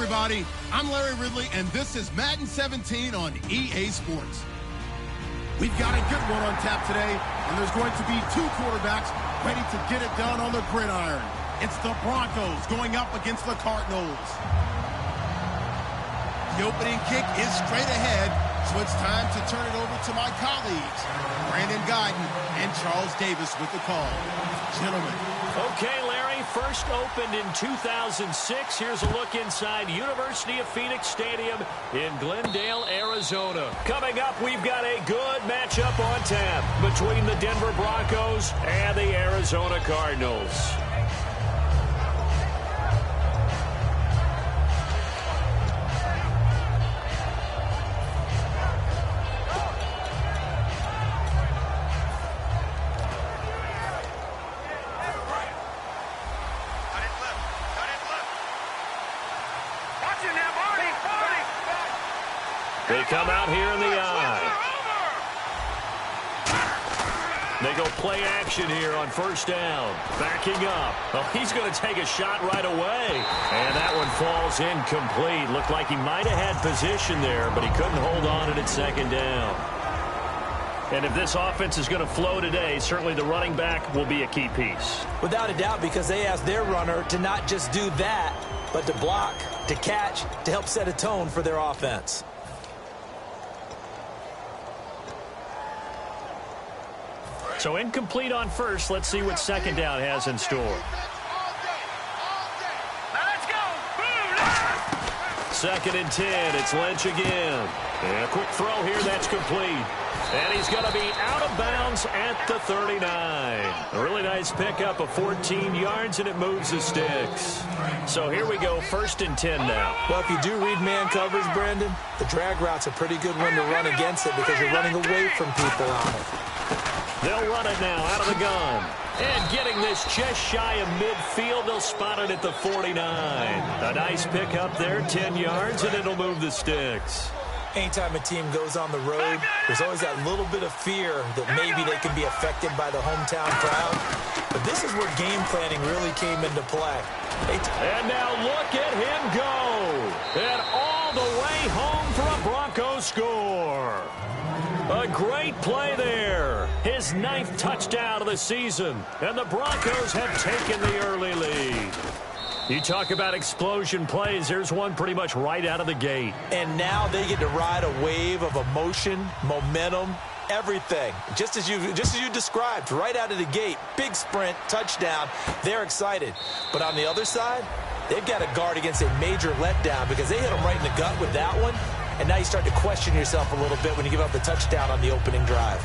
everybody. I'm Larry Ridley, and this is Madden 17 on EA Sports. We've got a good one on tap today, and there's going to be two quarterbacks ready to get it done on the gridiron. It's the Broncos going up against the Cardinals. The opening kick is straight ahead, so it's time to turn it over to my colleagues, Brandon Guyton and Charles Davis with the call. Gentlemen. Okay, Larry, first opened in 2006. Here's a look inside University of Phoenix Stadium in Glendale, Arizona. Coming up, we've got a good matchup on tap between the Denver Broncos and the Arizona Cardinals. They come out here in the eye. They go play action here on first down. Backing up. Oh, he's going to take a shot right away. And that one falls incomplete. Looked like he might have had position there, but he couldn't hold on to it at second down. And if this offense is going to flow today, certainly the running back will be a key piece. Without a doubt, because they asked their runner to not just do that, but to block, to catch, to help set a tone for their offense. So incomplete on first. Let's see what second down has in store. Second and 10. It's Lynch again. And a quick throw here. That's complete. And he's going to be out of bounds at the 39. A really nice pickup of 14 yards, and it moves the sticks. So here we go, first and 10 now. Well, if you do read man coverage, Brandon, the drag route's a pretty good one to run against it because you're running away from people on it. They'll run it now out of the gun. And getting this just shy of midfield, they'll spot it at the 49. A nice pickup there, 10 yards, and it'll move the sticks. Anytime a team goes on the road, there's always that little bit of fear that maybe they can be affected by the hometown crowd. But this is where game planning really came into play. And now look at him go. And all the way home for a Broncos score. A great play there. His 9th touchdown of the season. And the Broncos have taken the early lead. You talk about explosion plays. There's one pretty much right out of the gate. And now they get to ride a wave of emotion, momentum, everything. Just as you described, right out of the gate. Big sprint, touchdown. They're excited. But on the other side, they've got to guard against a major letdown because they hit them right in the gut with that one. And now you start to question yourself a little bit when you give up the touchdown on the opening drive.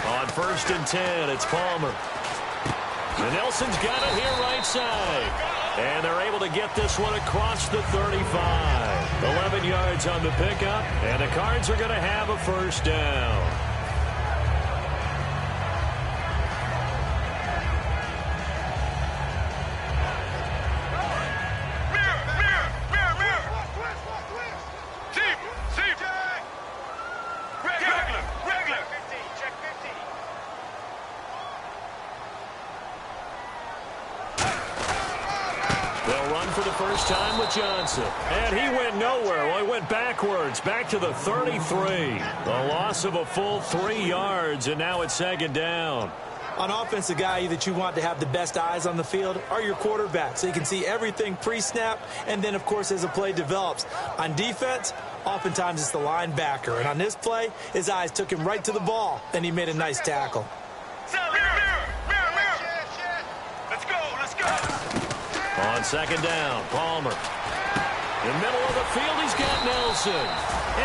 On first and 10, it's Palmer. And Nelson's got it here right side. And they're able to get this one across the 35. 11 yards on the pickup. And the Cards are going to have a first down. For the first time with Johnson. And he went nowhere. Well, he went backwards, back to the 33. A loss of a full 3 yards, and now it's second down. On offense, the guy that you want to have the best eyes on the field are your quarterbacks. So you can see everything pre-snap, and then, of course, as the play develops. On defense, oftentimes it's the linebacker. And on this play, his eyes took him right to the ball, and he made a nice tackle. On second down, Palmer. In the middle of the field, he's got Nelson.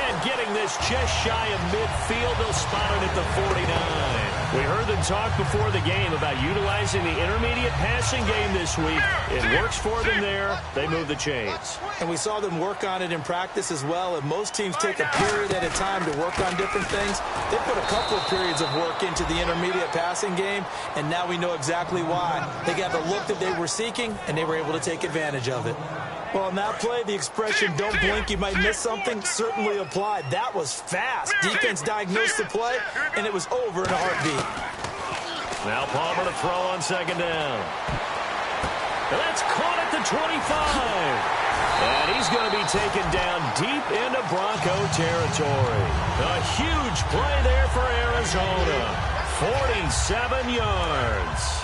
And getting this just shy of midfield, they'll spot it at the 49. We heard them talk before the game about utilizing the intermediate passing game this week. It works for them there. They move the chains. And we saw them work on it in practice as well. And most teams take a period at a time to work on different things. They put a couple of periods of work into the intermediate passing game, and now we know exactly why. They got the look that they were seeking, and they were able to take advantage of it. Well, on that play, the expression, don't blink, you might miss something, certainly applied. That was fast. Defense diagnosed the play, and it was over in a heartbeat. Now Palmer to throw on second down. And that's caught at the 25. And he's going to be taken down deep into Bronco territory. A huge play there for Arizona. 47 yards.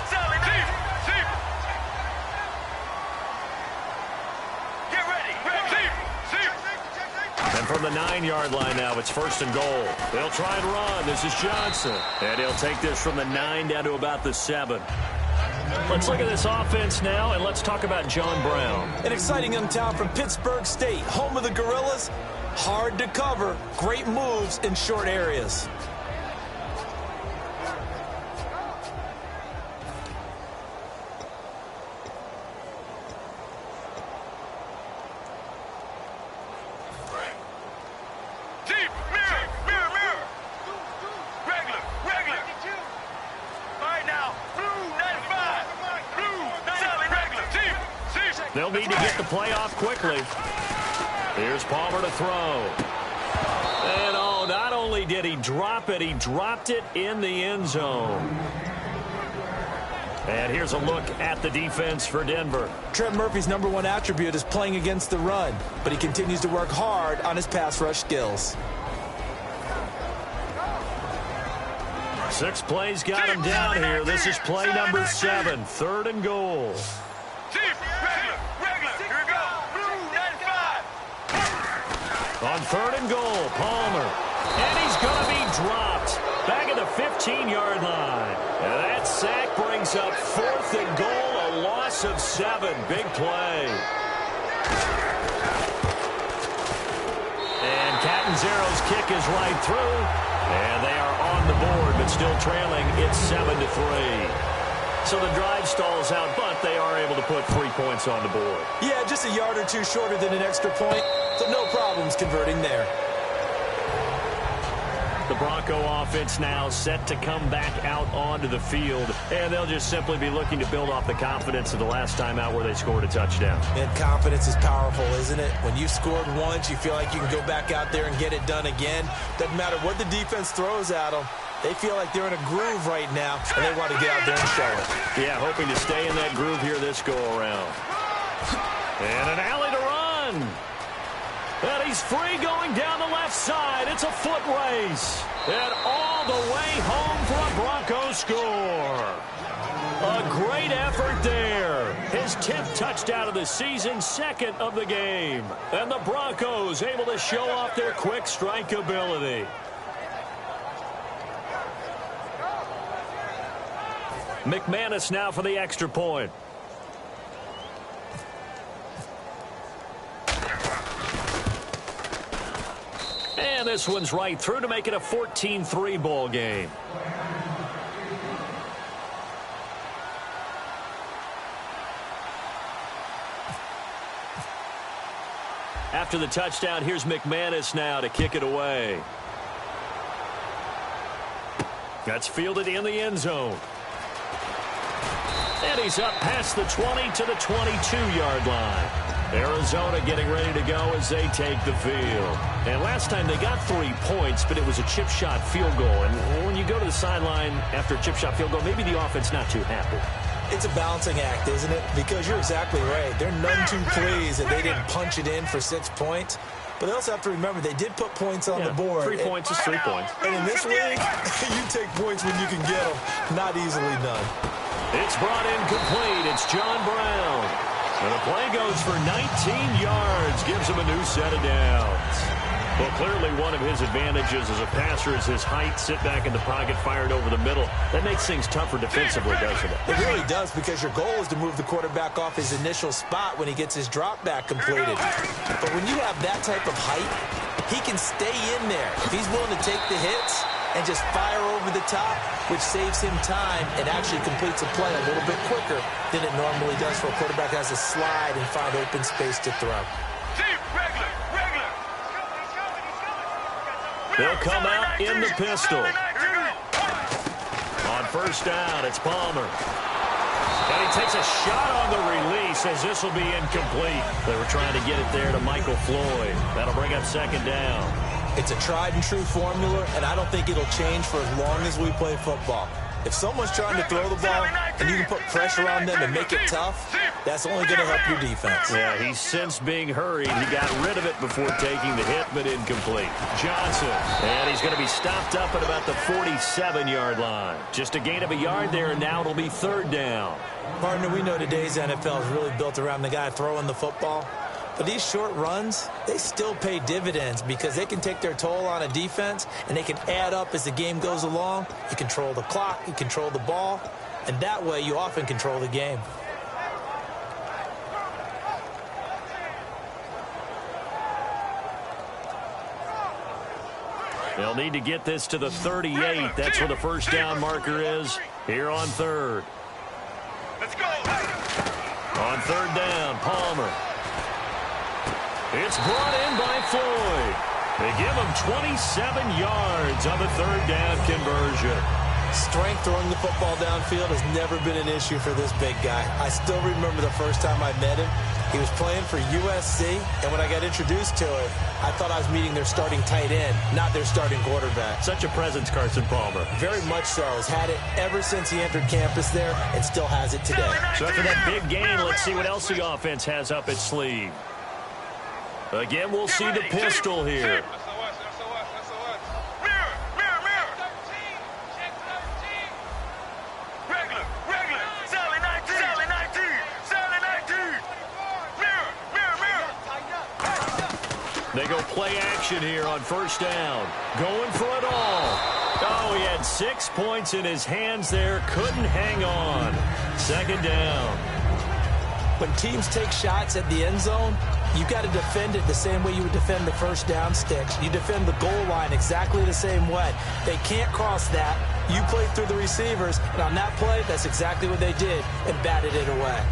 And from the 9-yard line now, it's 1st and goal. They'll try and run. This is Johnson. And he'll take this from the 9 down to about the 7. Let's look at this offense now, and let's talk about John Brown. An exciting young talent from Pittsburgh State, home of the Gorillas. Hard to cover. Great moves in short areas. They'll need to get the play off quickly. Here's Palmer to throw. And oh, not only did he drop it, he dropped it in the end zone. And here's a look at the defense for Denver. Trent Murphy's #1 attribute is playing against the run, but he continues to work hard on his pass rush skills. 6 plays got him down here. This is play number 7, 3rd and goal. On 3rd and goal, Palmer. And he's going to be dropped back at the 15-yard line. And that sack brings up 4th and goal, a loss of 7. Big play. And Catanzaro's kick is right through. And they are on the board, but still trailing. It's 7-3. So the drive stalls out, but they are able to put 3 points on the board. Yeah, just a yard or two shorter than an extra point, so no problems converting there. The Bronco offense now set to come back out onto the field, and they'll just simply be looking to build off the confidence of the last time out where they scored a touchdown. And confidence is powerful, isn't it? When you've scored once, you feel like you can go back out there and get it done again. Doesn't matter what the defense throws at them. They feel like they're in a groove right now, and they want to get out there and show it. Yeah, hoping to stay in that groove here this go-around. And an alley to run. And he's free going down the left side. It's a foot race. And all the way home for a Broncos score. A great effort there. His 10th touchdown of the season, 2nd of the game. And the Broncos able to show off their quick strike ability. McManus now for the extra point. And this one's right through to make it a 14-3 ball game. After the touchdown, here's McManus now to kick it away. That's fielded in the end zone. And he's up past the 20 to the 22-yard line. Arizona getting ready to go as they take the field. And last time they got 3 points, but it was a chip shot field goal. And when you go to the sideline after a chip shot field goal, maybe the offense not too happy. It's a balancing act, isn't it? Because you're exactly right. They're none too pleased that they didn't punch it in for 6 points. But they also have to remember they did put points on the board. 3 points is 3 points. And in this league, you take points when you can get them. Not easily done. It's brought in complete. It's John Brown. And the play goes for 19 yards. Gives him a new set of downs. Well, clearly one of his advantages as a passer is his height. Sit back in the pocket, fired over the middle. That makes things tougher defensively, doesn't it? It really does, because your goal is to move the quarterback off his initial spot when he gets his drop back completed. But when you have that type of height, he can stay in there. If he's willing to take the hits, and just fire over the top, which saves him time and actually completes a play a little bit quicker than it normally does for a quarterback that has to slide and find open space to throw. They'll come out in the pistol. On first down, it's Palmer. And he takes a shot on the release as this will be incomplete. They were trying to get it there to Michael Floyd. That'll bring up second down. It's a tried-and-true formula, and I don't think it'll change for as long as we play football. If someone's trying to throw the ball and you can put pressure on them and make it tough, that's only going to help your defense. Yeah, he's since being hurried. He got rid of it before taking the hit, but incomplete. Johnson, and he's going to be stopped up at about the 47-yard line. Just a gain of a yard there, and now it'll be third down. Partner, we know today's NFL is really built around the guy throwing the football. But these short runs, they still pay dividends because they can take their toll on a defense, and they can add up as the game goes along. You control the clock, you control the ball, and that way you often control the game. They'll need to get this to the 38. That's where the first down marker is here on third. Let's go. On third down, Palmer. It's brought in by Floyd. They give him 27 yards on the third down conversion. Strength throwing the football downfield has never been an issue for this big guy. I still remember the first time I met him. He was playing for USC, and when I got introduced to him, I thought I was meeting their starting tight end, not their starting quarterback. Such a presence, Carson Palmer. Very much so. Has had it ever since he entered campus there and still has it today. So after that big gain, let's see what else the offense has up its sleeve. Again, we'll see the pistol here. They go play action here on first down. Going for it all. Oh, he had 6 points in his hands there. Couldn't hang on. Second down. When teams take shots at the end zone, you got to defend it the same way you would defend the first down sticks. You defend the goal line exactly the same way. They can't cross that. You play through the receivers, and on that play, that's exactly what they did and batted it away.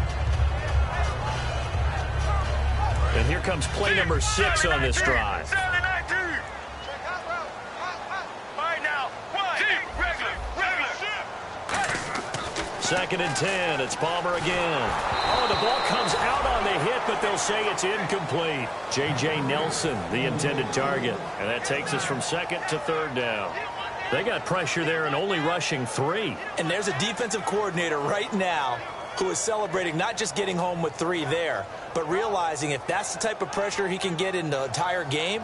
And here comes play number 6 on this drive. Second and 10. It's Palmer again. Oh, the ball comes out on the hit, but they'll say it's incomplete. J.J. Nelson, the intended target. And that takes us from second to third down. They got pressure there and only rushing 3. And there's a defensive coordinator right now who is celebrating not just getting home with 3 there, but realizing if that's the type of pressure he can get in the entire game,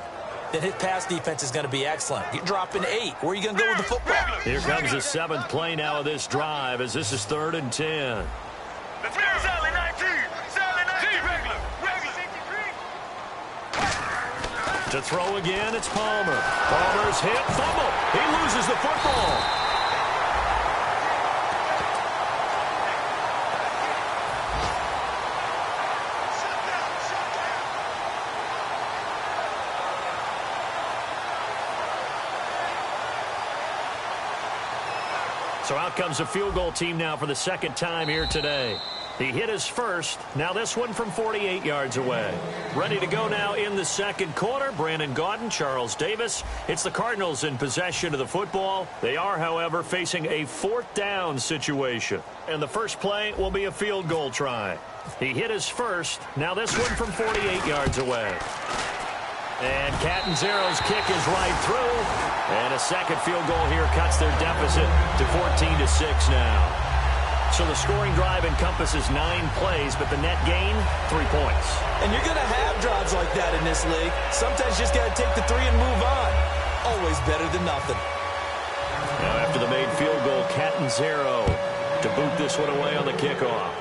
then his pass defense is going to be excellent. You're dropping 8. Where are you going to go with the football? Here comes the 7th play now of this drive as this is third and 10. Let's go. Sally 19. To throw again, it's Palmer. Palmer's hit, fumble. He loses the football. So out comes a field goal team now for the second time here today. He hit his first. Now this one from 48 yards away. Ready to go now in the second quarter. Brandon Gaudin, Charles Davis. It's the Cardinals in possession of the football. They are, however, facing a 4th down situation. And the first play will be a field goal try. He hit his first. Now this one from 48 yards away. And Catanzaro's kick is right through. And a second field goal here cuts their deficit to 14-6 now. So the scoring drive encompasses 9 plays, but the net gain, 3 points. And you're going to have drives like that in this league. Sometimes you just got to take the 3 and move on. Always better than nothing. Now after the made field goal, Catanzaro to boot this one away on the kickoff.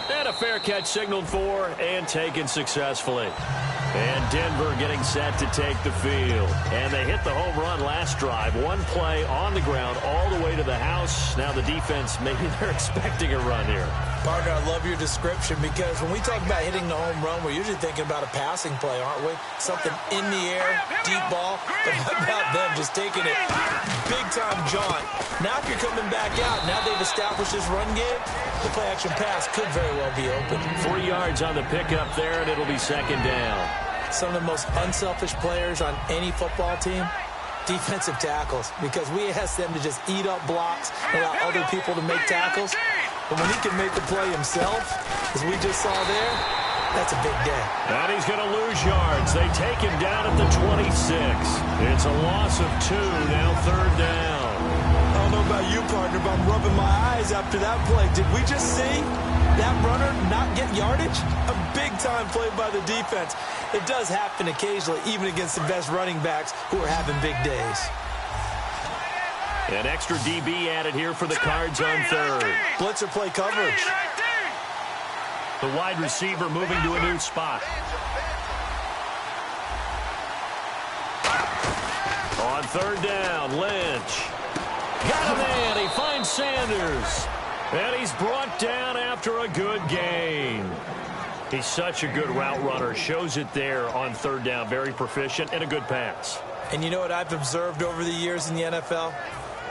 And a fair catch signaled for and taken successfully. And Denver getting set to take the field. And they hit the home run last drive. 1 play on the ground all the way to the house. Now the defense, maybe they're expecting a run here. Partner, I love your description because when we talk about hitting the home run, we're usually thinking about a passing play, aren't we? Something in the air, deep ball. But how about them just taking it big-time jaunt? Now if you're coming back out, now they've established this run game, the play-action pass could very well be open. 3 yards on the pickup there, and it'll be second down. Some of the most unselfish players on any football team, defensive tackles, because we ask them to just eat up blocks and allow other people to make tackles. But when he can make the play himself, as we just saw there, that's a big day. And he's going to lose yards. They take him down at the 26. It's a loss of 2, now third down. I don't know about you, partner, but I'm rubbing my eyes after that play. Did we just see that runner not get yardage? A big-time play by the defense. It does happen occasionally, even against the best running backs who are having big days. An extra DB added here for the Cards on third. Blitzer play coverage. The wide receiver moving to a new spot. On third down, Lynch. Got a man. He finds Sanders. And he's brought down after a good gain. He's such a good route runner. Shows it there on third down. Very proficient and a good pass. And you know what I've observed over the years in the NFL?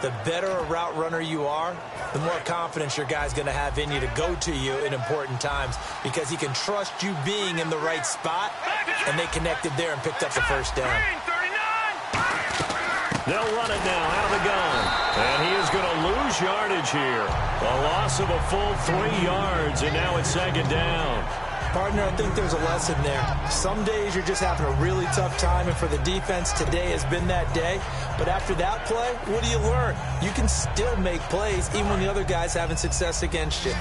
The better a route runner you are, the more confidence your guy's going to have in you to go to you in important times because he can trust you being in the right spot, and they connected there and picked up the first down. They'll run it now out of the gun. And he is going to lose yardage here. A loss of a full 3 yards, and now it's second down. Partner, I think there's a lesson there. Some days you're just having a really tough time, and for the defense, today has been that day. But after that play, what do you learn? You can still make plays even when the other guy's having success against you.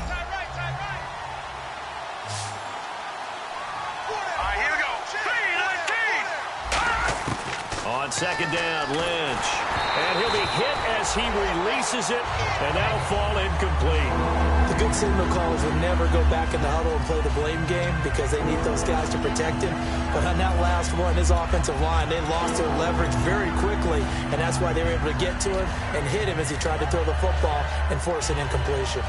On second down, Lynch. And he'll be hit as he releases it, and that'll fall incomplete. The good signal callers would never go back in the huddle and play the blame game because they need those guys to protect him. But on that last one, his offensive line, they lost their leverage very quickly, and that's why they were able to get to him and hit him as he tried to throw the football and force an incompletion.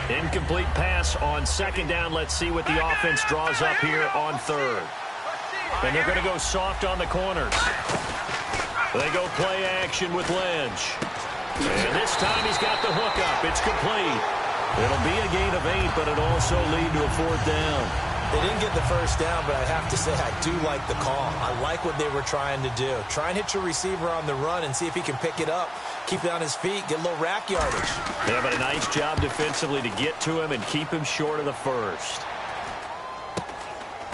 Incomplete pass on second down. Let's see what the offense draws up here on third. And they're going to go soft on the corners. They go play action with Lynch. And this time he's got the hook up. It's complete. It'll be a gain of 8, but it'll also lead to a fourth down. They didn't get the first down, but I have to say I do like the call. I like what they were trying to do. Try and hit your receiver on the run and see if he can pick it up. Keep it on his feet, get a little rack yardage. Yeah, but a nice job defensively to get to him and keep him short of the first.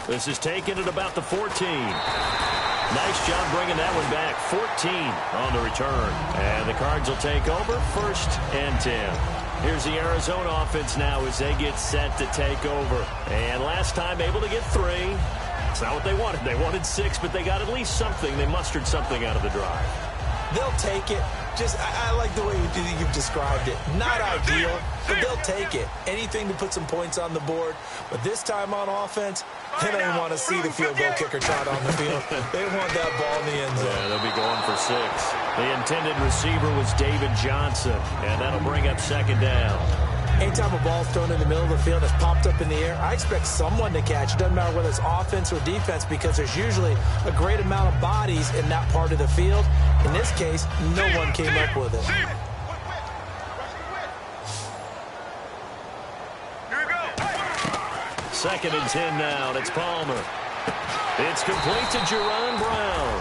This is taken at about the 14. Nice job bringing that one back. 14 on the return. And the Cards will take over, 1st and 10. Here's the Arizona offense now as they get set to take over. And last time able to get 3. It's not what they wanted. They wanted 6, but they got at least something. They mustered something out of the drive. They'll take it. Just, I like the way you've described it. Not ideal, but they'll take it. Anything to put some points on the board. But this time on offense, they don't even want to see the field goal kicker trot on the field. They want that ball in the end zone. Yeah, they'll be going for 6. The intended receiver was David Johnson, and that'll bring up second down. Anytime a ball's thrown in the middle of the field that's popped up in the air, I expect someone to catch. It doesn't matter whether it's offense or defense because there's usually a great amount of bodies in that part of the field. In this case, no one came up with it. Second and 10 now, and it's Palmer. It's complete to Jerron Brown.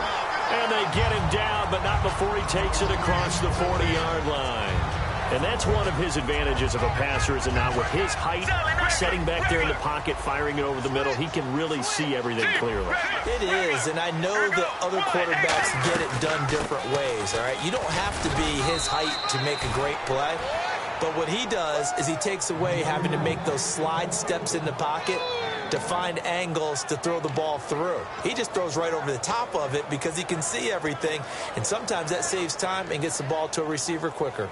And they get him down, but not before he takes it across the 40-yard line. And that's one of his advantages of a passer, is not with his height, setting back there in the pocket, firing it over the middle. He can really see everything clearly. It is, and I know that other quarterbacks get it done different ways, all right? You don't have to be his height to make a great play. But what he does is he takes away having to make those slide steps in the pocket to find angles to throw the ball through. He just throws right over the top of it because he can see everything, and sometimes that saves time and gets the ball to a receiver quicker.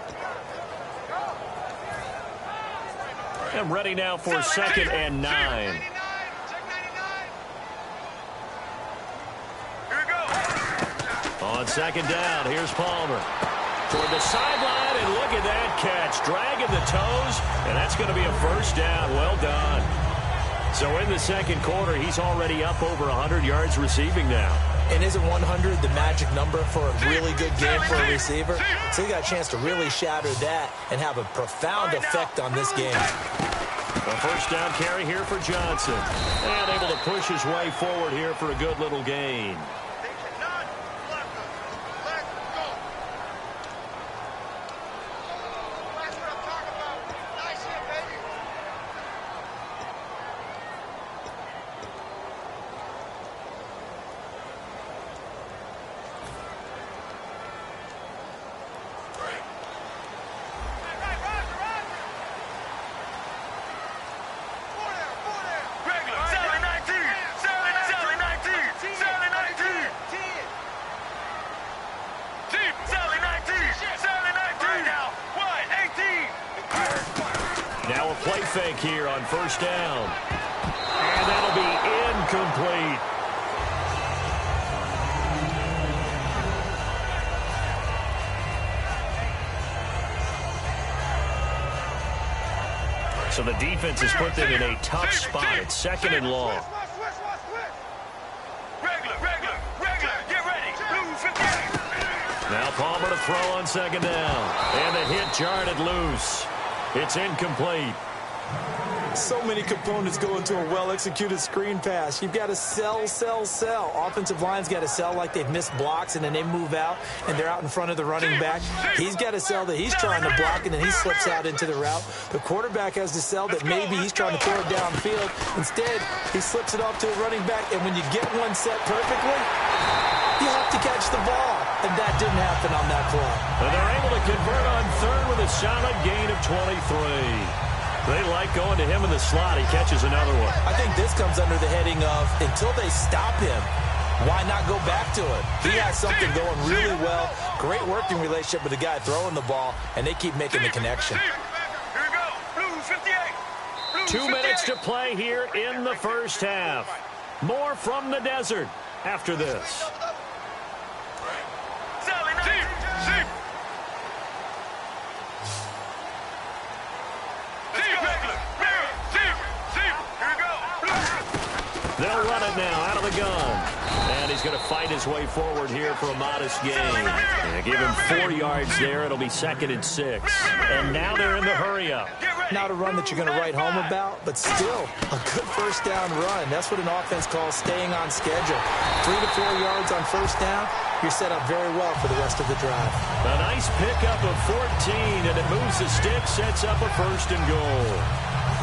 And ready now for 2nd and 9. On second down, here's Palmer. toward the sideline, and look at that catch. Dragging the toes, and that's going to be a first down. Well done. So in the second quarter, he's already up over 100 yards receiving now. And isn't 100 the magic number for a really good game for a receiver? So he got a chance to really shatter that and have a profound effect on this game. A first down carry here for Johnson. And able to push his way forward here for a good little gain. Now a play fake here on first down. And that'll be incomplete. So the defense has put them in a tough spot. It's second and long. Get ready. Blue 58. Now Palmer to throw on second down. And the hit jarred it loose. It's incomplete. So many components go into a well-executed screen pass. You've got to sell. Offensive line's got to sell like they've missed blocks, and then they move out, and they're out in front of the running back. He's got to sell that he's trying to block, and then he slips out into the route. The quarterback has to sell that maybe he's trying to throw it downfield. Instead, he slips it off to a running back, and when you get one set perfectly, you have to catch the ball. And that didn't happen on that play. And they're able to convert on third with a solid gain of 23. They like going to him in the slot. He catches another one. I think this comes under the heading of, until they stop him, why not go back to it? He has something going really well. Great working relationship with the guy throwing the ball, and they keep making the connection. Here we go. Blue 58. 2 minutes to play here in the first half. More from the desert after this. They'll run it now out of the gun. And he's going to fight his way forward here for a modest gain. And give him 4 yards there. It'll be second and 6. And now they're in the hurry-up. Not a run that you're going to write home about, but still a good first down run. That's what an offense calls staying on schedule. 3 to 4 yards on first down. You're set up very well for the rest of the drive. A nice pickup of 14, and it moves the stick, sets up a first and goal.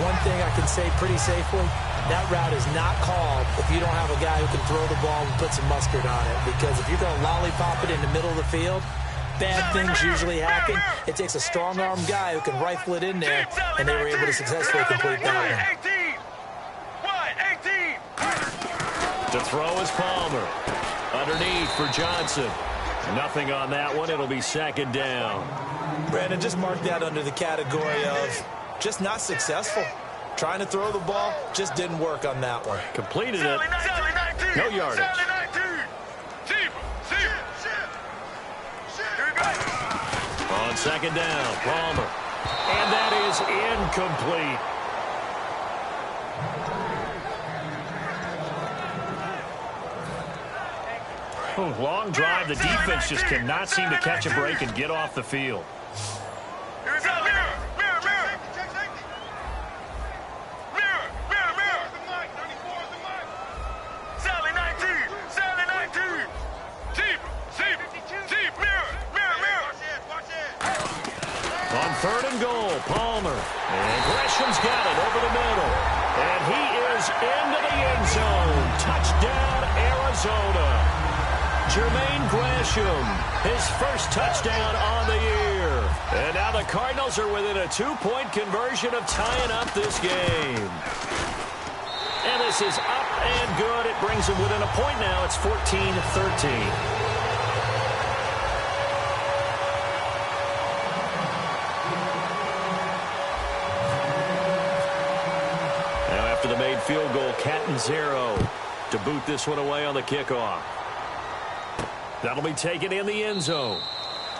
One thing I can say pretty safely, that route is not called if you don't have a guy who can throw the ball and put some mustard on it. Because if you're going to lollipop it in the middle of the field, bad things usually happen. It takes a strong-arm guy who can rifle it in there, and they were able to successfully complete that one. To throw is Palmer. Underneath for Johnson. Nothing on that one. It'll be second down. Brandon, just mark that under the category of just not successful. Trying to throw the ball, just didn't work on that one. Completed it. No yardage. On second down, Palmer. And that is incomplete. Long drive. The defense just cannot seem to catch a break and get off the field. On third and goal, Palmer. And Gresham's got it over the middle. And he is into the end zone. Touchdown, Arizona. Jermaine Gresham, his first touchdown on the year. And now the Cardinals are within a 2-point conversion of tying up this game. And this is up and good. It brings them within a point now. It's 14-13. After the made field goal, Catanzaro to boot this one away on the kickoff. That'll be taken in the end zone.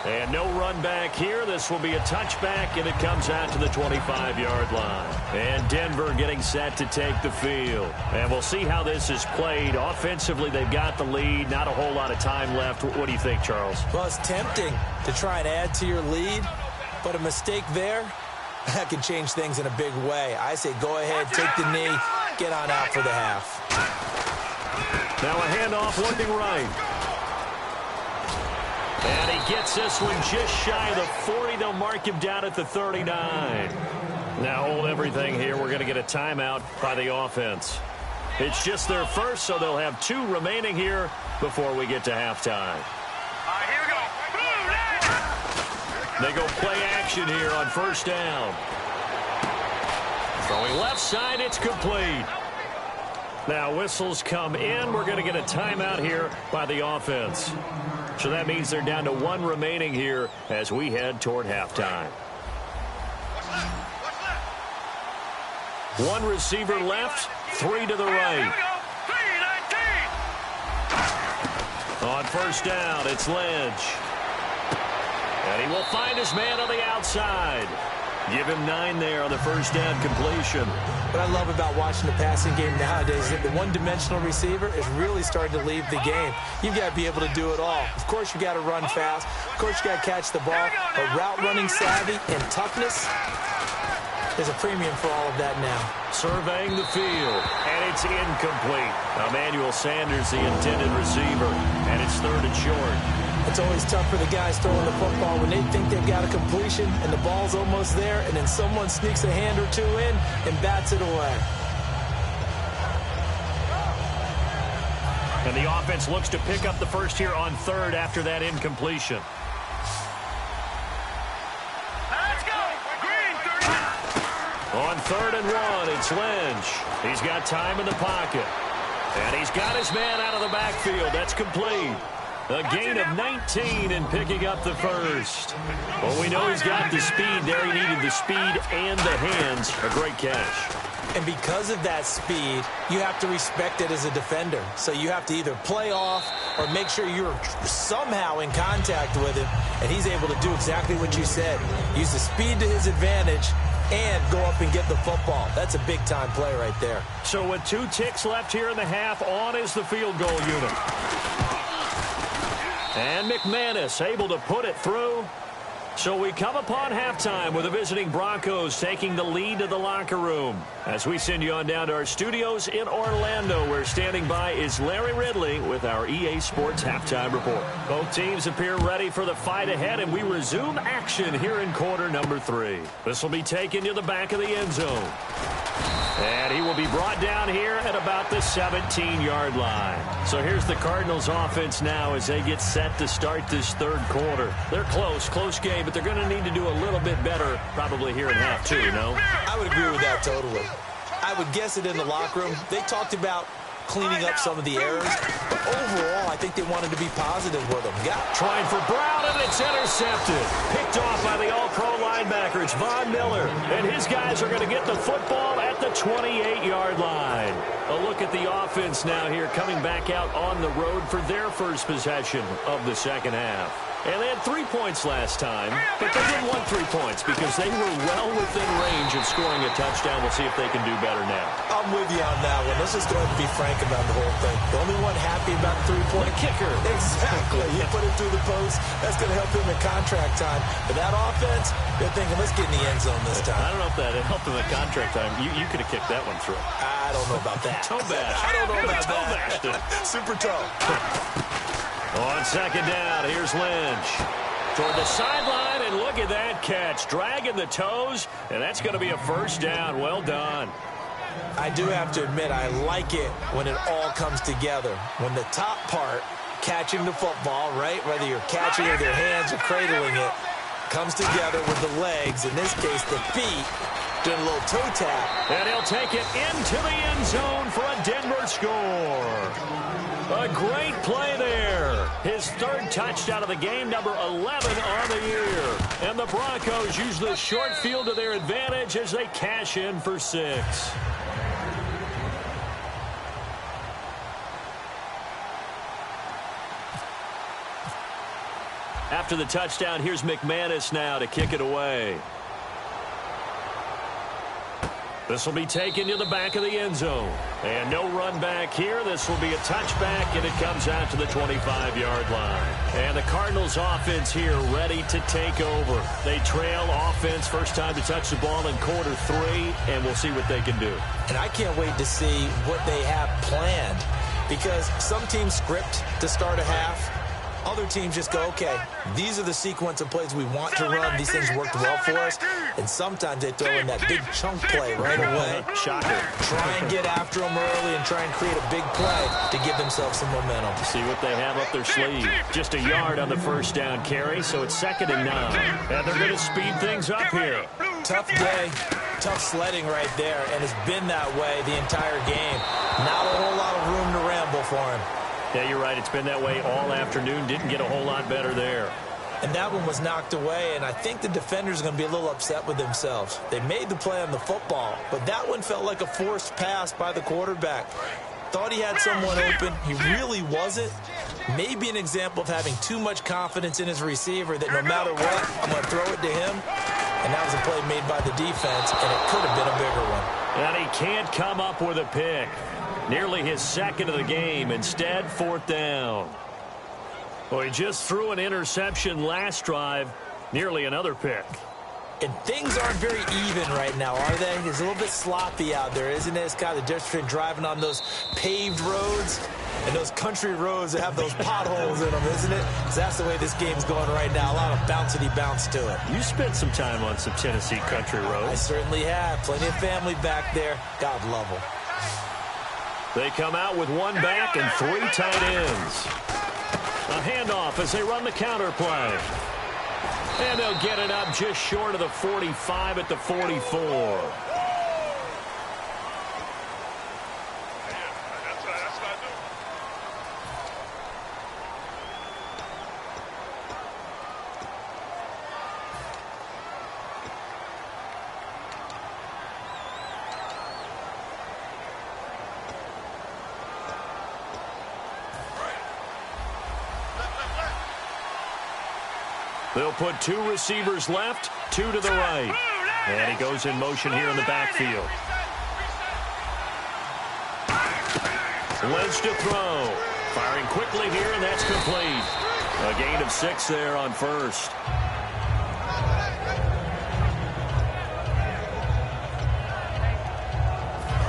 And no run back here. This will be a touchback, and it comes out to the 25-yard line. And Denver getting set to take the field. And we'll see how this is played. Offensively, they've got the lead. Not a whole lot of time left. What do you think, Charles? Well, it's tempting to try and add to your lead, but a mistake there, that can change things in a big way. I say go ahead, take the knee, get on out for the half. Now a handoff looking right. And he gets this one just shy of the 40. They'll mark him down at the 39. Now hold everything here. We're going to get a timeout by the offense. It's just their first, so they'll have 2 remaining here before we get to halftime. Here we go. They go play action here on first down. Throwing left side, it's complete. Now whistles come in. We're going to get a timeout here by the offense. So that means they're down to 1 remaining here as we head toward halftime. 1 receiver left, 3 to the right. On first down, it's Lynch. And he will find his man on the outside. Give him 9 there on the first down completion. What I love about watching the passing game nowadays is that the one-dimensional receiver is really starting to leave the game. You've got to be able to do it all. Of course, you got to run fast. Of course, you got to catch the ball. But route running savvy and toughness, there's a premium for all of that now. Surveying the field, and it's incomplete. Emmanuel Sanders, the intended receiver, and it's 3rd and short. It's always tough for the guys throwing the football when they think they've got a completion and the ball's almost there, and then someone sneaks a hand or 2 in and bats it away. And the offense looks to pick up the first here on 3rd after that incompletion. Let's go. Green, 30. On 3rd and 1, it's Lynch. He's got time in the pocket. And he's got his man out of the backfield. That's complete. A gain of 19 and picking up the first. Well, we know he's got the speed there. He needed the speed and the hands. A great catch. And because of that speed, you have to respect it as a defender. So you have to either play off or make sure you're somehow in contact with him. And he's able to do exactly what you said. Use the speed to his advantage and go up and get the football. That's a big-time play right there. So with 2 ticks left here in the half, on is the field goal unit. And McManus able to put it through. So we come upon halftime with the visiting Broncos taking the lead to the locker room. As we send you on down to our studios in Orlando, where standing by is Larry Ridley with our EA Sports Halftime Report. Both teams appear ready for the fight ahead, and we resume action here in quarter number 3. This will be taken to the back of the end zone. And he will be brought down here at about the 17-yard line. So here's the Cardinals offense now as they get set to start this 3rd quarter. They're close game, but they're going to need to do a little bit better probably here in half 2, you know? I would agree with that totally. I would guess it in the locker room. They talked about cleaning up some of the errors. But overall, I think they wanted to be positive with them. Trying for Brown, and it's intercepted. Picked off by the all-pro linebacker. It's Von Miller. And his guys are going to get the football at the 28-yard line. A look at the offense now here, coming back out on the road for their first possession of the second half. And they had 3 points last time, but they didn't want 3 points because they were well within range of scoring a touchdown. We'll see if they can do better now. I'm with you on that one. Let's just go ahead and be frank about the whole thing. The only one happy about the 3-point kicker. Exactly. You put it through the post. That's going to help him in contract time. But that offense, they're thinking, let's get in the end zone this time. I don't know if that helped him in contract time. You could have kicked that one through. I don't know about that. Toe bash. I don't know about toe that. Super toe. On second down, here's Lynch. Toward the sideline, and look at that catch. Dragging the toes, and that's going to be a first down. Well done. I do have to admit, I like it when it all comes together. When the top part, catching the football, right, whether you're catching it with your hands or cradling it, comes together with the legs, in this case the feet, doing a little toe tap. And he'll take it into the end zone for a Denver score. A great play there. His 3rd touchdown of the game, number 11 on the year. And the Broncos use the short field to their advantage as they cash in for 6. After the touchdown, here's McManus now to kick it away. This will be taken to the back of the end zone. And no run back here. This will be a touchback, and it comes out to the 25-yard line. And the Cardinals offense here ready to take over. They trail offense first time to touch the ball in quarter 3, and we'll see what they can do. And I can't wait to see what they have planned, because some teams script to start a half. Other teams just go, okay, these are the sequence of plays we want to run. These things worked well for us. And sometimes they throw in that big chunk play right away. Shocker. Try and get after them early and try and create a big play to give themselves some momentum. See what they have up their sleeve. Just a yard on the first down carry, so it's 2nd and 9. And they're going to speed things up here. Tough day, tough sledding right there, and it's been that way the entire game. Not a whole lot of room to ramble for him. Yeah, you're right. It's been that way all afternoon. Didn't get a whole lot better there. And that one was knocked away, and I think the defenders are going to be a little upset with themselves. They made the play on the football, but that one felt like a forced pass by the quarterback. Thought he had someone open. He really wasn't. Maybe an example of having too much confidence in his receiver that no matter what, I'm going to throw it to him. And that was a play made by the defense, and it could have been a bigger one. And he can't come up with a pick. Nearly his 2nd of the game. Instead, 4th down. Well, he just threw an interception last drive. Nearly another pick. And things aren't very even right now, are they? It's a little bit sloppy out there, isn't it? It's kind of the difference between driving on those paved roads and those country roads that have those potholes in them, isn't it? Because that's the way this game's going right now. A lot of bouncy bounce to it. You spent some time on some Tennessee country roads. I certainly have. Plenty of family back there. God love them. They come out with 1 back and 3 tight ends. A handoff as they run the counter play. And they'll get it up just short of the 45 at the 44. They'll put 2 receivers left, 2 to the right. And he goes in motion here in the backfield. Lynch to throw. Firing quickly here, and that's complete. A gain of 6 there on first.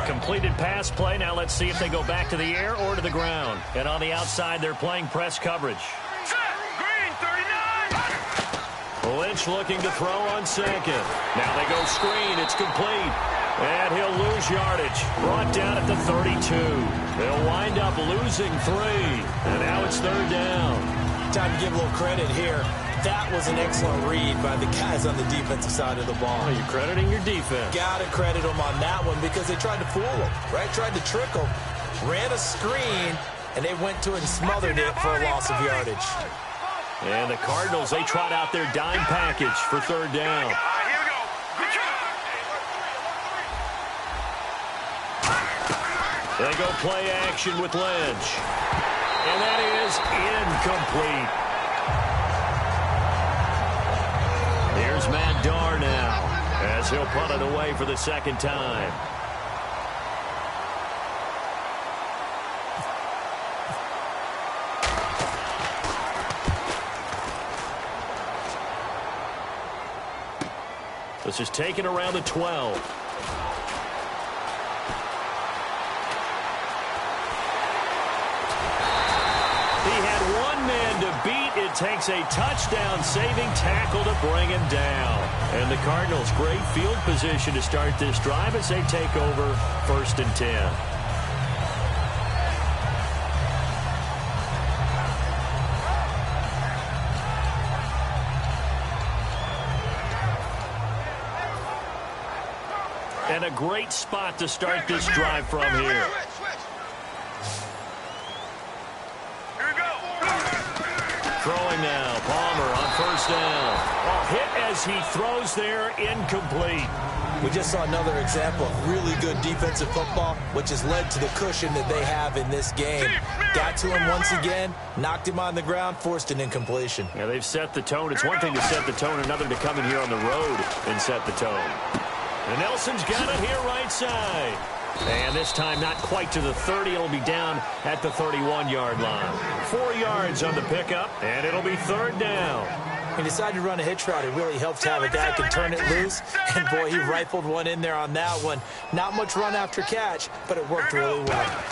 Completed pass play. Now let's see if they go back to the air or to the ground. And on the outside, they're playing press coverage. Lynch looking to throw on 2nd. Now they go screen. It's complete. And he'll lose yardage. Brought down at the 32. They'll wind up losing 3. And now it's 3rd down. Time to give a little credit here. That was an excellent read by the guys on the defensive side of the ball. Are you crediting your defense? Got to credit them on that one because they tried to fool them, right? Tried to trick them. Ran a screen, and they went to it and smothered it for a loss of yardage. And the Cardinals, they trot out their dime package for 3rd down. Here we go. Good job. They go play action with Lynch. And that is incomplete. Here's Matt Darr now as he'll punt it away for the 2nd time. This is taken around the 12. He had 1 man to beat. It takes a touchdown-saving tackle to bring him down. And the Cardinals, great field position to start this drive as they take over 1st and 10. And a great spot to start this drive from here. Throwing now, Palmer on 1st down. Oh, hit as he throws there, incomplete. We just saw another example of really good defensive football, which has led to the cushion that they have in this game. Got to him once again, knocked him on the ground, forced an incompletion. Yeah, they've set the tone. It's one thing to set the tone, another to come in here on the road and set the tone. And Nelson's got it here right side. And this time not quite to the 30. It'll be down at the 31-yard line. 4 yards on the pickup, and it'll be 3rd down. He decided to run a hitch route. It really helps to have a guy can turn it loose. And, boy, he rifled one in there on that one. Not much run after catch, but it worked really well.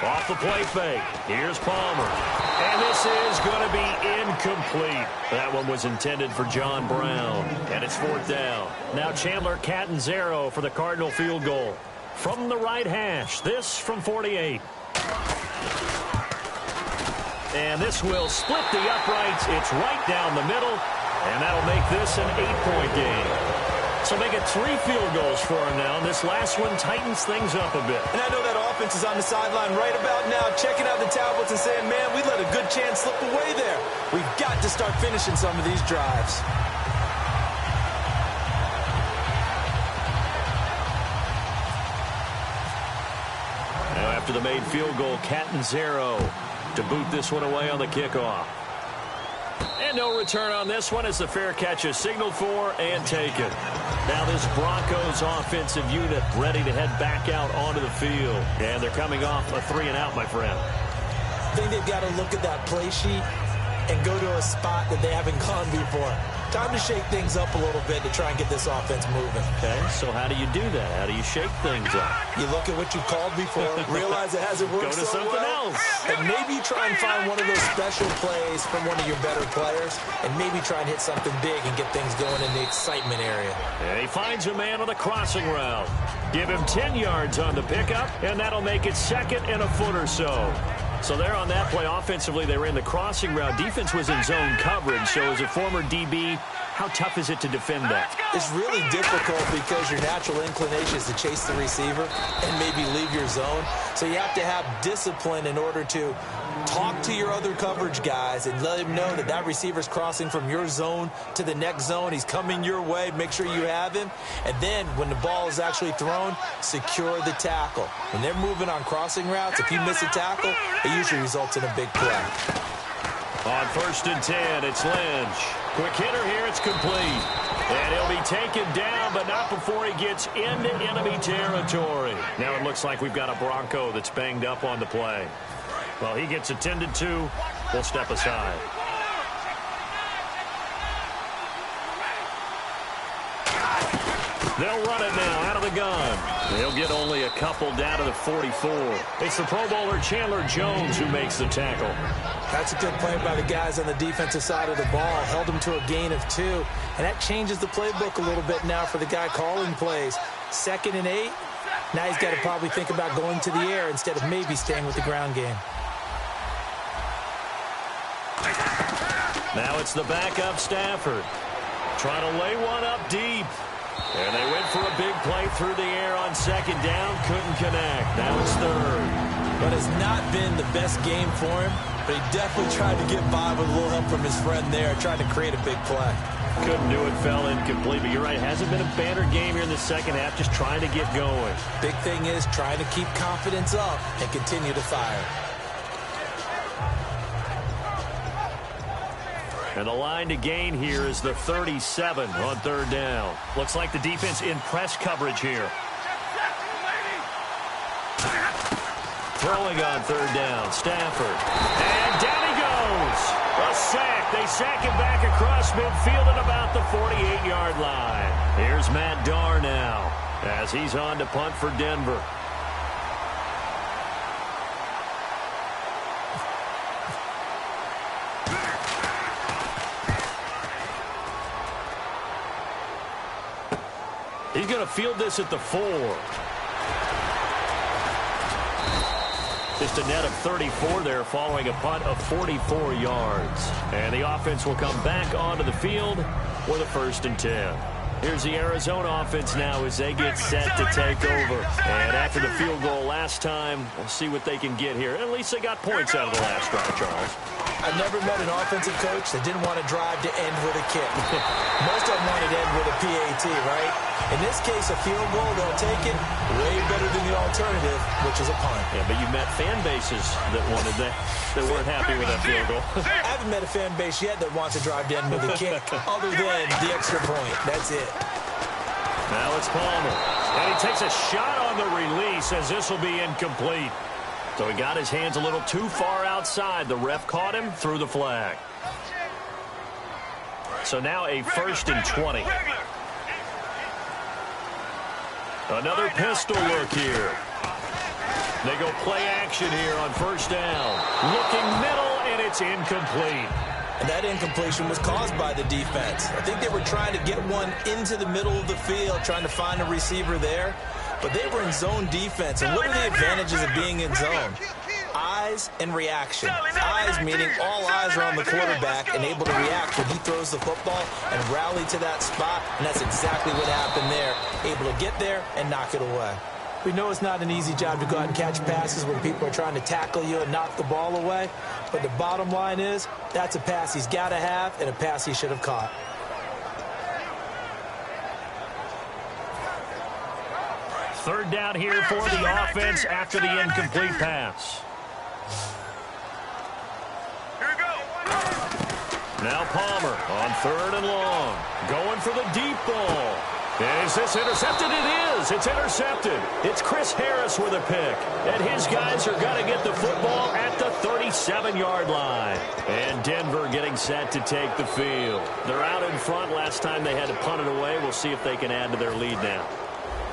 Off the play fake. Here's Palmer. And this is going to be incomplete. That one was intended for John Brown. And it's 4th down. Now Chandler Catanzaro for the Cardinal field goal. From the right hash. This from 48. And this will split the uprights. It's right down the middle. And that'll make this an 8-point game. So make it 3 field goals for him now. This last one tightens things up a bit. And I know that offense is on the sideline right about now, checking out the tablets and saying, man, we let a good chance slip away there. We've got to start finishing some of these drives. Now after the made field goal, Catanzaro to boot this one away on the kickoff. And no return on this one as the fair catch is signaled for and taken. Now this Broncos offensive unit ready to head back out onto the field. And they're coming off a 3-and-out, my friend. I think they've got to look at that play sheet and go to a spot that they haven't gone before. Time to shake things up a little bit to try and get this offense moving. Okay, so how do you do that? How do you shake things up? You look at what you've called before, realize it hasn't worked Go to so something well, else. and maybe try and find one of those special plays from one of your better players, and maybe try and hit something big and get things going in the excitement area. And he finds a man on the crossing route. Give him 10 yards on the pickup, and that'll make it 2nd and a foot or so. So there on that play, offensively, they ran the crossing route. Defense was in zone coverage, so as a former DB, how tough is it to defend that? It's really difficult because your natural inclination is to chase the receiver and maybe leave your zone. So you have to have discipline in order to talk to your other coverage guys and let them know that that receiver's crossing from your zone to the next zone. He's coming your way. Make sure you have him. And then when the ball is actually thrown, secure the tackle. When they're moving on crossing routes, if you miss a tackle, it usually results in a big play. On 1st and 10, it's Lynch. Quick hitter here, it's complete. And he'll be taken down, but not before he gets into enemy territory. Now it looks like we've got a Bronco that's banged up on the play. Well, he gets attended to. We'll step aside. They'll run it now out of the gun. They'll get only a couple down to the 44. It's the Pro Bowler Chandler Jones who makes the tackle. That's a good play by the guys on the defensive side of the ball. Held him to a gain of 2. And that changes the playbook a little bit now for the guy calling plays. 2nd and 8. Now he's got to probably think about going to the air instead of maybe staying with the ground game. Now it's the backup Stafford. Trying to lay one up deep. And they went for a big play through the air on 2nd down. Couldn't connect. Now it's 3rd. But it's not been the best game for him. But he definitely tried to get by with a little help from his friend there, trying to create a big play. Couldn't do it, fell incomplete. But you're right, it hasn't been a banner game here in the 2nd half, just trying to get going. Big thing is trying to keep confidence up and continue to fire. And the line to gain here is the 37 on 3rd down. Looks like the defense in press coverage here. Throwing on 3rd down, Stafford. And down he goes. A sack. They sack him back across midfield at about the 48-yard line. Here's Matt Darr now as he's on to punt for Denver. He's going to field this at the 4. Just a net of 34 there following a punt of 44 yards. And the offense will come back onto the field with a 1st and 10. Here's the Arizona offense now as they get set to take over. And after the field goal last time, we'll see what they can get here. At least they got points out of the last drive, Charles. I've never met an offensive coach that didn't want to drive to end with a kick. Most of them wanted to end with a PAT, right? In this case, a field goal, they'll take it way better than the alternative, which is a punt. Yeah, but you met fan bases that wanted that, that weren't happy with that field goal. I haven't met a fan base yet that wants to drive to end with a kick other than the extra point. That's it. Now it's Palmer. And he takes a shot on the release as this will be incomplete. So he got his hands a little too far outside. The ref caught him, threw the flag. So now a 1st and 20. Another pistol look here. They go play action here on 1st down. Looking middle, and it's incomplete. And that incompletion was caused by the defense. I think they were trying to get one into the middle of the field, trying to find a receiver there. But they were in zone defense. And what are the advantages of being in zone? Eyes and reaction. Eyes meaning all eyes are on the quarterback and able to react when he throws the football and rally to that spot. And that's exactly what happened there. Able to get there and knock it away. We know it's not an easy job to go out and catch passes when people are trying to tackle you and knock the ball away. But the bottom line is, that's a pass he's got to have and a pass he should have caught. Third down here for the offense after the incomplete pass. Here we go. Now Palmer on 3rd and long. Going for the deep ball. And is this intercepted? It is. It's intercepted. It's Chris Harris with a pick. And his guys are going to get the football at the 37-yard line. And Denver getting set to take the field. They're out in front. Last time they had to punt it away. We'll see if they can add to their lead now.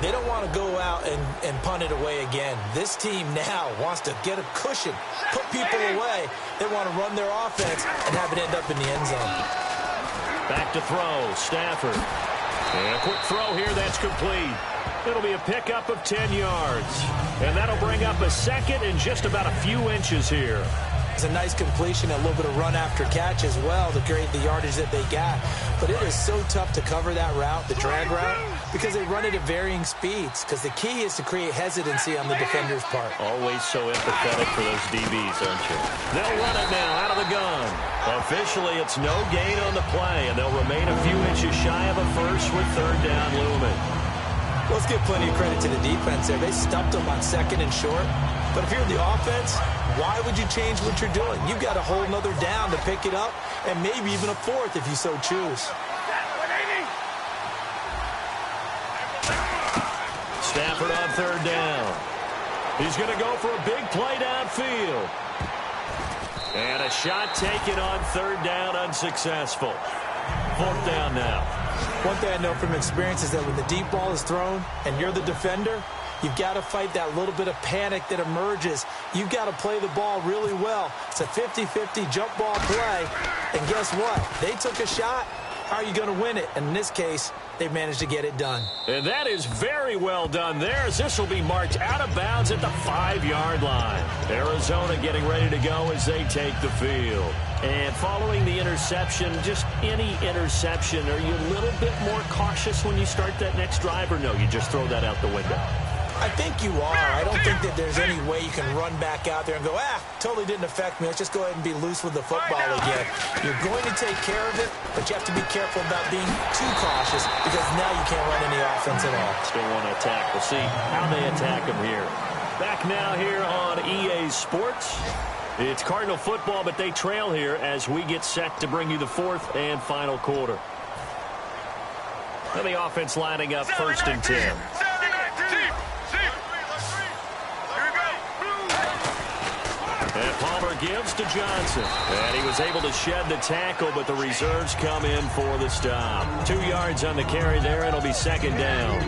They don't want to go out and punt it away again. This team now wants to get a cushion, put people away. They want to run their offense and have it end up in the end zone. Back to throw. Stafford. And a quick throw here that's complete. It'll be a pickup of 10 yards. And that'll bring up a 2nd and just about a few inches here. It's a nice completion, a little bit of run after catch as well to create the yardage that they got. But it is so tough to cover that route, the drag route, because they run it at varying speeds. Because the key is to create hesitancy on the defender's part. Always so empathetic for those DBs, aren't you? They'll run it now out of the gun. Officially, it's no gain on the play, and they'll remain a few inches shy of a first with 3rd down looming. Let's give plenty of credit to the defense there. They stuffed them on 2nd and short. But if you're the offense, why would you change what you're doing? You've got a whole nother down to pick it up, and maybe even a 4th if you so choose. Stafford on 3rd down. He's going to go for a big play downfield. And a shot taken on 3rd down, unsuccessful. 4th down now. One thing I know from experience is that when the deep ball is thrown and you're the defender, you've got to fight that little bit of panic that emerges. You've got to play the ball really well. It's a 50-50 jump ball play. And guess what? They took a shot. How are you going to win it? And in this case, they've managed to get it done. And that is very well done there, as this will be marked out of bounds at the 5-yard line. Arizona getting ready to go as they take the field. And following the interception, just any interception, are you a little bit more cautious when you start that next drive, or no, you just throw that out the window? I think you are. I don't think that there's any way you can run back out there and go, totally didn't affect me. Let's just go ahead and be loose with the football again. You're going to take care of it, but you have to be careful about being too cautious because now you can't run any offense at all. Still want to attack. We'll see how they attack them here. Back now here on EA Sports. It's Cardinal football, but they trail here as we get set to bring you the 4th and final quarter. And the offense lining up 1st and 10. And Palmer gives to Johnson. And he was able to shed the tackle, but the reserves come in for the stop. 2 yards on the carry there. It'll be 2nd down.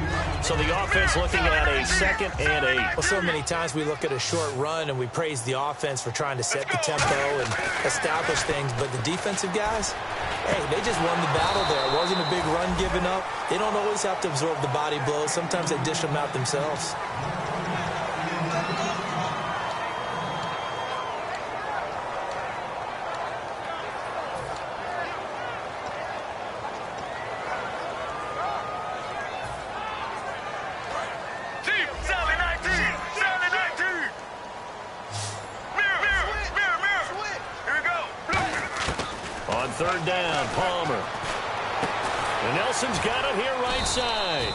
So the offense looking at a 2nd and 8. Well, so many times we look at a short run and we praise the offense for trying to set the tempo and establish things. But the defensive guys, hey, they just won the battle there. It wasn't a big run given up. They don't always have to absorb the body blows. Sometimes they dish them out themselves. third down. Palmer. And Nelson's got it here right side.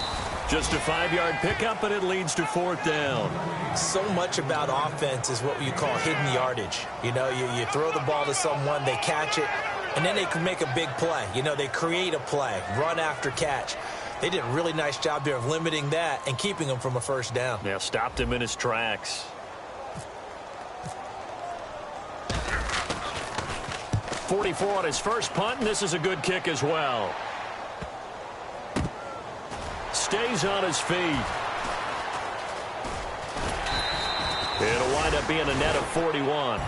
Just a 5-yard pickup, and it leads to fourth down. So much about offense is what you call hidden yardage. You know, you throw the ball to someone, they catch it, and then they can make a big play. You know, they create a play, run after catch. They did a really nice job there of limiting that and keeping him from a first down. Yeah, stopped him in his tracks. .44 on his first punt, and this is a good kick as well. Stays on his feet. It'll wind up being a net of 41.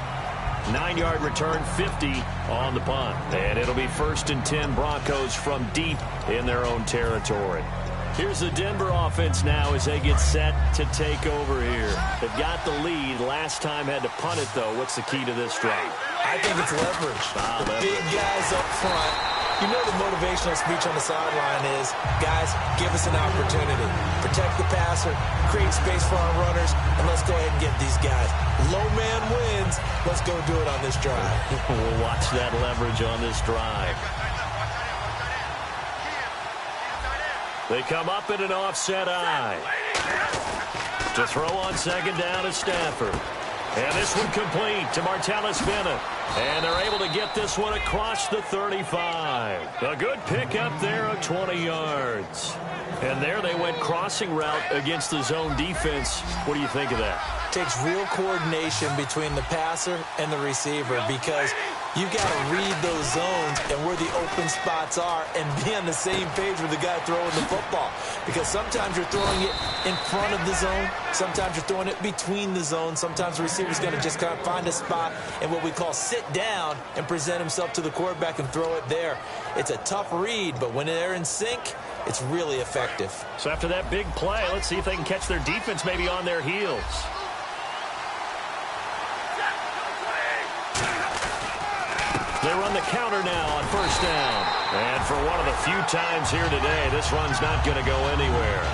9-yard return, 50 on the punt. And it'll be 1st and 10 Broncos from deep in their own territory. Here's the Denver offense now as they get set to take over here. They've got the lead. Last time had to punt it, though. What's the key to this drive? I think it's leverage. The big guys up front. You know the motivational speech on the sideline is, guys, give us an opportunity. Protect the passer, create space for our runners, and let's go ahead and get these guys. Low man wins. Let's go do it on this drive. We'll watch that leverage on this drive. They come up in an offset eye. To throw on second down is Stafford. And this one complete to Martellus Bennett. And they're able to get this one across the 35. A good pickup there of 20 yards. And there they went crossing route against the zone defense. What do you think of that? Takes real coordination between the passer and the receiver because you've got to read those zones and where the open spots are and be on the same page with the guy throwing the football. Because sometimes you're throwing it in front of the zone. Sometimes you're throwing it between the zones. Sometimes the receiver's going to just kind of find a spot and what we call sit down and present himself to the quarterback and throw it there. It's a tough read, but when they're in sync, it's really effective. So after that big play, let's see if they can catch their defense maybe on their heels. They run the counter now on first down. And for one of the few times here today, this run's not going to go anywhere.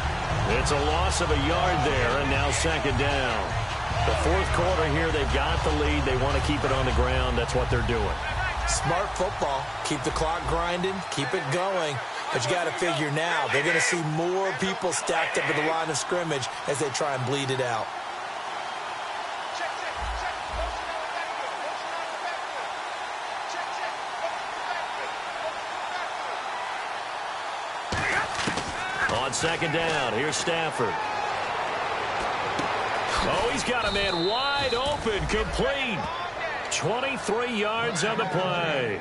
It's a loss of a yard there, and now second down. The fourth quarter here, they've got the lead. They want to keep it on the ground. That's what they're doing. Smart football. Keep the clock grinding. Keep it going. But you got to figure now, they're going to see more people stacked up at the line of scrimmage as they try and bleed it out. On second down, here's Stafford. Oh, he's got a man wide open, complete. 23 yards on the play.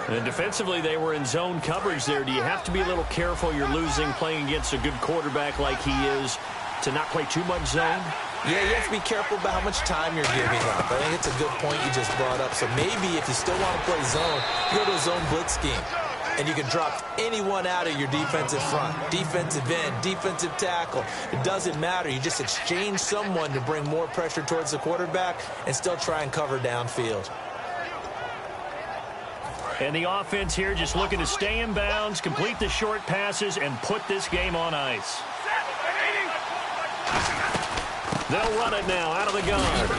And defensively, they were in zone coverage there. Do you have to be a little careful? You're losing playing against a good quarterback like he is to not play too much zone? Yeah, you have to be careful about how much time you're giving up. I think it's a good point you just brought up. So maybe if you still want to play zone, you go to a zone blitz scheme. And you can drop anyone out of your defensive front, defensive end, defensive tackle. It doesn't matter. You just exchange someone to bring more pressure towards the quarterback and still try and cover downfield. And the offense here just looking to stay in bounds, complete the short passes, and put this game on ice. They'll run it now out of the gun.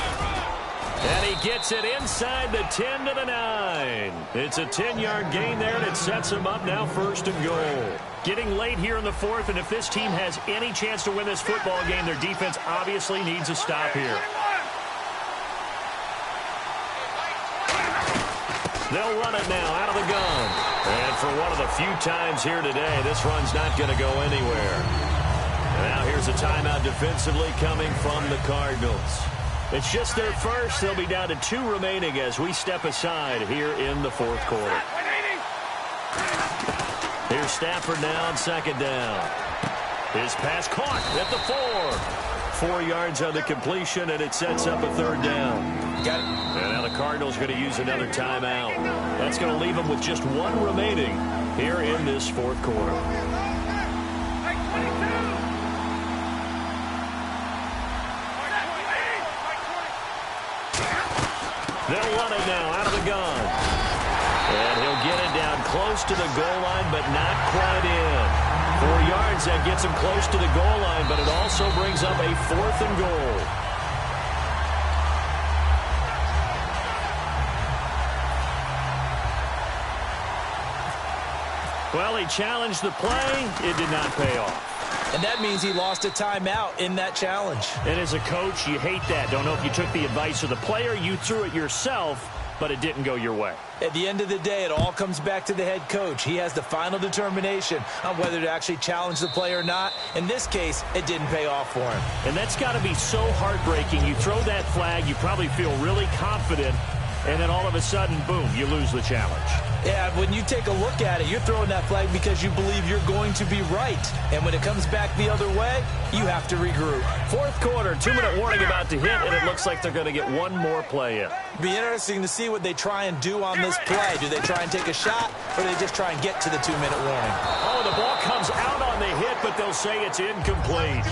And he gets it inside the 10 to the 9. It's a 10-yard gain there, and it sets him up now 1st and goal. Getting late here in the fourth, and if this team has any chance to win this football game, their defense obviously needs a stop here. They'll run it now out of the gun. And for one of the few times here today, this run's not going to go anywhere. Now here's a timeout defensively coming from the Cardinals. It's just their first. They'll be down to 2 remaining as we step aside here in the fourth quarter. Here's Stafford now on second down. His pass caught at the 4. 4 yards on the completion, and it sets up a 3rd down. Got it. And now the Cardinals going to use another timeout. That's going to leave them with just 1 remaining here in this fourth quarter. They'll run it now out of the gun. And he'll get it down close to the goal line, but not quite in. 4 yards, that gets him close to the goal line, but it also brings up a 4th and goal. Well, he challenged the play. It did not pay off. And that means he lost a timeout in that challenge. And as a coach, you hate that. Don't know if you took the advice of the player, you threw it yourself, but it didn't go your way. At the end of the day, it all comes back to the head coach. He has the final determination on whether to actually challenge the play or not. In this case, it didn't pay off for him. And that's got to be so heartbreaking. You throw that flag, you probably feel really confident, and then all of a sudden, boom, you lose the challenge. Yeah, when you take a look at it, you're throwing that flag because you believe you're going to be right. And when it comes back the other way, you have to regroup. Fourth quarter, 2-minute warning about to hit, and it looks like they're going to get one more play in. Be interesting to see what they try and do on this play. Do they try and take a shot, or do they just try and get to the 2-minute warning? Oh, the ball comes out on the hit, but they'll say it's incomplete.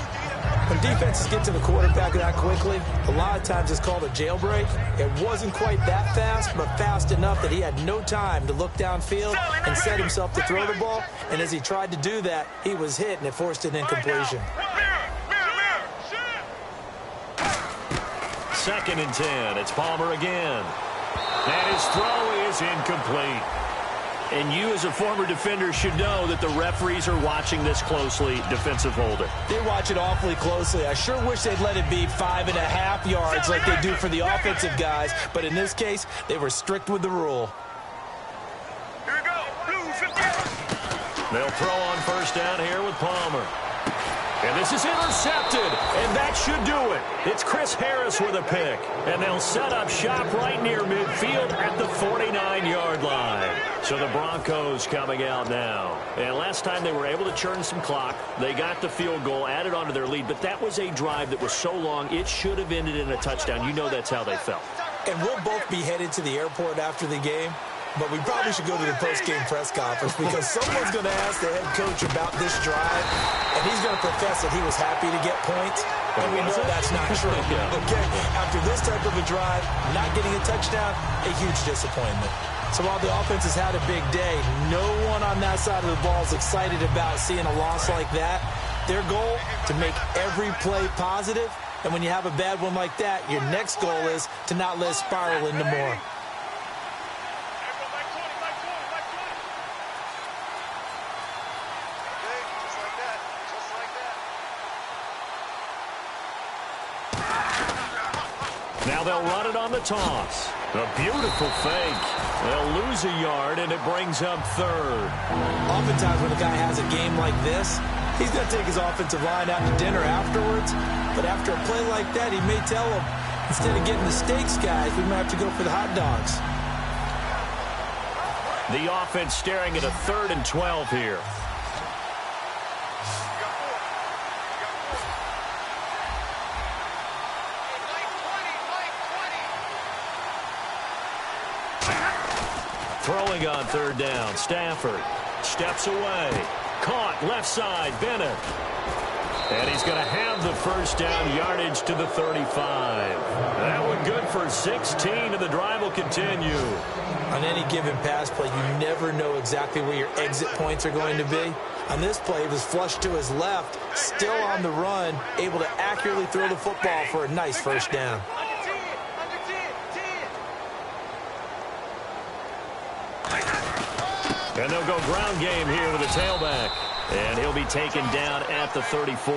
When defenses get to the quarterback that quickly, a lot of times it's called a jailbreak. It wasn't quite that fast, but fast enough that he had no time to look downfield and set himself to throw the ball. And as he tried to do that, he was hit, and it forced an incompletion. 2nd and 10. It's Palmer again. And his throw is incomplete. And you, as a former defender, should know that the referees are watching this closely, defensive holder. They watch it awfully closely. I sure wish they'd let it be 5.5 yards like they do for the offensive guys. But in this case, they were strict with the rule. Here we go. Blue 50. They'll throw on first down here with Palmer. And this is intercepted, and that should do it. It's Chris Harris with a pick, and they'll set up shop right near midfield at the 49-yard line. So the Broncos coming out now. And last time they were able to churn some clock. They got the field goal, added onto their lead, but that was a drive that was so long, it should have ended in a touchdown. You know that's how they felt. And we'll both be headed to the airport after the game. But we probably should go to the post-game press conference because someone's going to ask the head coach about this drive, and he's going to profess that he was happy to get points, and we know that's not true. Okay, after this type of a drive, not getting a touchdown, a huge disappointment. So while the offense has had a big day, no one on that side of the ball is excited about seeing a loss like that. Their goal, to make every play positive, and when you have a bad one like that, your next goal is to not let it spiral into more. Now they'll run it on the toss. A beautiful fake. They'll lose a yard, and it brings up 3rd. Oftentimes when a guy has a game like this, he's going to take his offensive line out to dinner afterwards. But after a play like that, he may tell them, instead of getting the steaks, guys, we might have to go for the hot dogs. The offense staring at a 3rd and 12 here. Throwing on 3rd down, Stafford steps away. Caught left side, Bennett. And he's going to have the first down, yardage to the 35. That one good for 16, and the drive will continue. On any given pass play, you never know exactly where your exit points are going to be. On this play, it was flushed to his left, still on the run, able to accurately throw the football for a nice first down. And they'll go ground game here with a tailback. And he'll be taken down at the 34.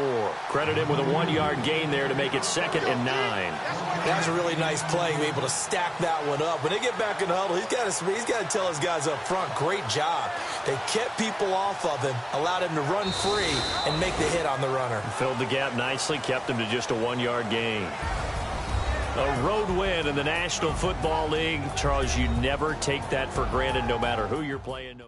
Credit him with a 1-yard gain there to make it 2nd and 9. That was a really nice play, able to stack that one up. When they get back in the huddle, he's got to tell his guys up front, great job. They kept people off of him, allowed him to run free, and make the hit on the runner. Filled the gap nicely, kept him to just a 1-yard gain. A road win in the National Football League. Charles, you never take that for granted, no matter who you're playing.